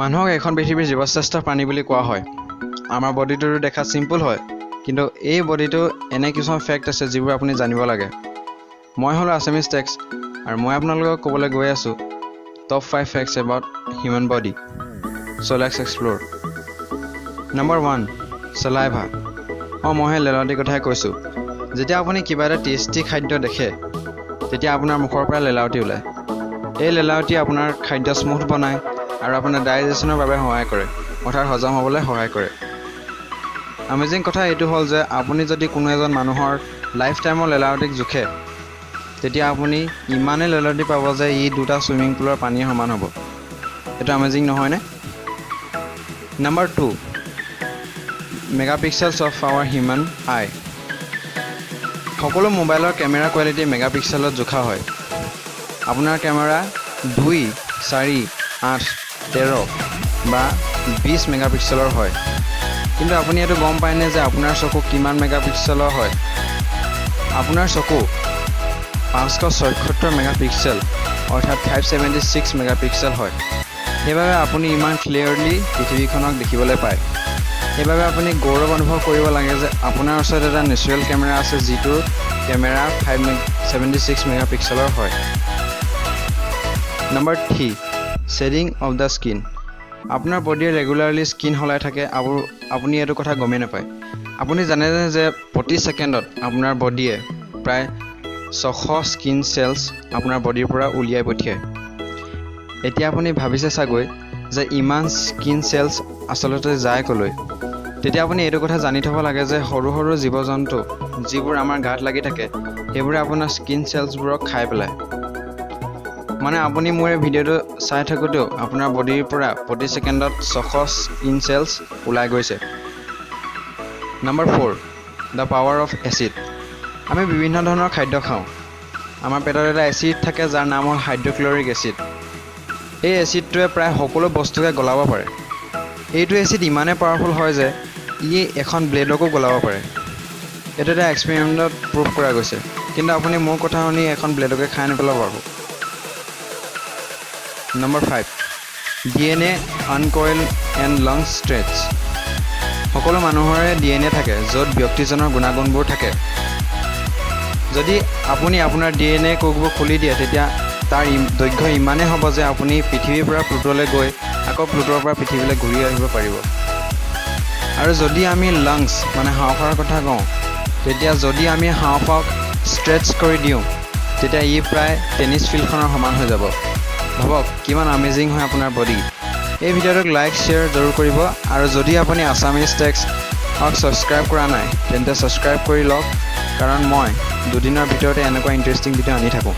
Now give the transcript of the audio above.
মানুহক এখন পৃথিৱীৰ জীৱশ্ৰেষ্ঠ প্ৰাণী বুলি কোৱা হয়। আমাৰ বডিটো দেখাত চিম্পল হয়, কিন্তু এই বডিটো এনে কিছুমান ফেক্ট আছে যিবোৰ আপুনি জানিব লাগে। মই হ'লো আছামিজ টেক্স আৰু মই আপোনালোকক ক'বলৈ গৈ আছোঁ top 5 facts about human body. So' let's explore. Number 1, চেলাইভা। মই সেই লেলাৱতীৰ কথাই কৈছোঁ। যেতিয়া আপুনি কিবা এটা টেষ্টি খাদ্য দেখে, তেতিয়া আপোনাৰ মুখৰ পৰা লেলাৱতী ওলায়। এই লেলাৱতীয়ে আপোনাৰ খাদ্য স্মুথ বনায় আৰু আপোনাৰ ডাইজেশ্যনৰ বাবে সহায় কৰে, অৰ্থাৎ হজম হ'বলৈ সহায় কৰে। আমেজিং কথা এইটো হ'ল যে আপুনি যদি কোনো এজন মানুহৰ লাইফ টাইমৰ লেলাৱতীক জোখে, তেতিয়া আপুনি ইমানেই লেলাৱতী পাব যে ই 2টা ছুইমিং পুলৰ পানীৰ সমান হ'ব। এইটো আমেজিং নহয়নে? নম্বৰ 2, মেগাপিক্সেলছ অফ আৱাৰ হিউমেন আই। সকলো মোবাইলৰ কেমেৰা কোৱালিটি মেগাপিক্সেলত জোখা হয়। আপোনাৰ কেমেৰা 2, 4, 8, 13 বা 20 মেগাপিক্সেলৰ হয়। কিন্তু আপুনি এইটো গম পায়নে যে আপোনাৰ চকু কিমান মেগাপিক্সেলৰ হয়? আপোনাৰ চকু 576 মেগাপিক্সেল অৰ্থাৎ 576 মেগাপিক্সেল হয়। সেইবাবে আপুনি ইমান ক্লিয়াৰলি পৃথিৱীখনক দেখিবলৈ পায়। সেইবাবে আপুনি গৌৰৱ অনুভৱ কৰিব লাগে যে আপোনাৰ ওচৰত এটা নেচাৰেল কেমেৰা আছে যিটোৰ কেমেৰা 576 মেগাপিক্সেলৰ হয়। Number 3, shedding off the skin. আপোনাৰ বডিয়ে ৰেগুলাৰলি স্কিন সলাই থাকে আৰু আপুনি এইটো কথা গমেই নাপায়। আপুনি জানেনে যে প্ৰতি ছেকেণ্ডত আপোনাৰ বডিয়ে প্ৰায় 600 স্কিন চেলছ আপোনাৰ বডিৰ পৰা উলিয়াই পঠিয়ায়। এতিয়া আপুনি ভাবিছে চাগৈ যে ইমান স্কিন চেলছ আচলতে যায় ক'লৈ? তেতিয়া আপুনি এইটো কথা জানি থ'ব লাগে যে সৰু সৰু জীৱ জন্তু যিবোৰ আমাৰ গাত লাগি থাকে, সেইবোৰে আপোনাৰ স্কিন চেলছবোৰক খাই পেলায়। মানে আপুনি মোৰ এই ভিডিঅ'টো চাই থাকোঁতেও আপোনাৰ বডিৰ পৰা প্ৰতি ছেকেণ্ডত 600 স্কিন চেলছ ওলাই গৈছে। Number 4, the power of acid. আমি বিভিন্ন ধৰণৰ খাদ্য খাওঁ। আমাৰ পেটত এটা এচিড থাকে যাৰ নাম হ'ল হাইড্ৰক্লৰিক এচিড। এই এচিডটোৱে প্ৰায় সকলো বস্তুকে গলাব পাৰে। এইটো এচিড ইমানেই পাৱাৰফুল হয় যে ই এখন ব্লেডকো গলাব পাৰে। এইটো এটা এক্সপেৰিমেণ্টত প্ৰুভ কৰা গৈছে, কিন্তু আপুনি মোৰ কথা শুনি এখন ব্লেডকে খাই নেপেলাব আকৌ। Number 5, DNA uncoil and lungs traits. সকলো মানুহৰে DNA থাকে য'ত ব্যক্তিজনৰ গুণাগুণবোৰ থাকে। যদি আপুনি আপোনাৰ DNA কোষবোৰ খুলি দিয়ে, তেতিয়া তাৰ দৈৰ্ঘ্য ইমানেই হ'ব যে আপুনি পৃথিৱীৰ পৰা প্লুট'লৈ গৈ আকৌ প্লুট'ৰ পৰা পৃথিৱীলৈ ঘূৰি আহিব পাৰিব। আৰু যদি আমি লাংছ মানে হাওঁফাওৰ কথা কওঁ, তেতিয়া যদি আমি হাওঁফাওক ষ্ট্ৰেটছ কৰি দিওঁ, তেতিয়া ই প্ৰায় টেনিছ ফিল্ডখনৰ সমান হৈ যাব। ভাবক কিমান আমেজিং হয় আপোনাৰ বডি। এই ভিডিঅ'টোক লাইক শ্বেয়াৰ জৰুৰ কৰিব, আৰু যদি আপুনি আছামিজ টেক্সক ছাবস্ক্ৰাইব কৰা নাই তেন্তে ছাবস্ক্ৰাইব কৰি লওক, কাৰণ মই 2 দিনৰ ভিতৰতে এনেকুৱা ইণ্টাৰেষ্টিং ভিডিঅ' আনি থাকোঁ।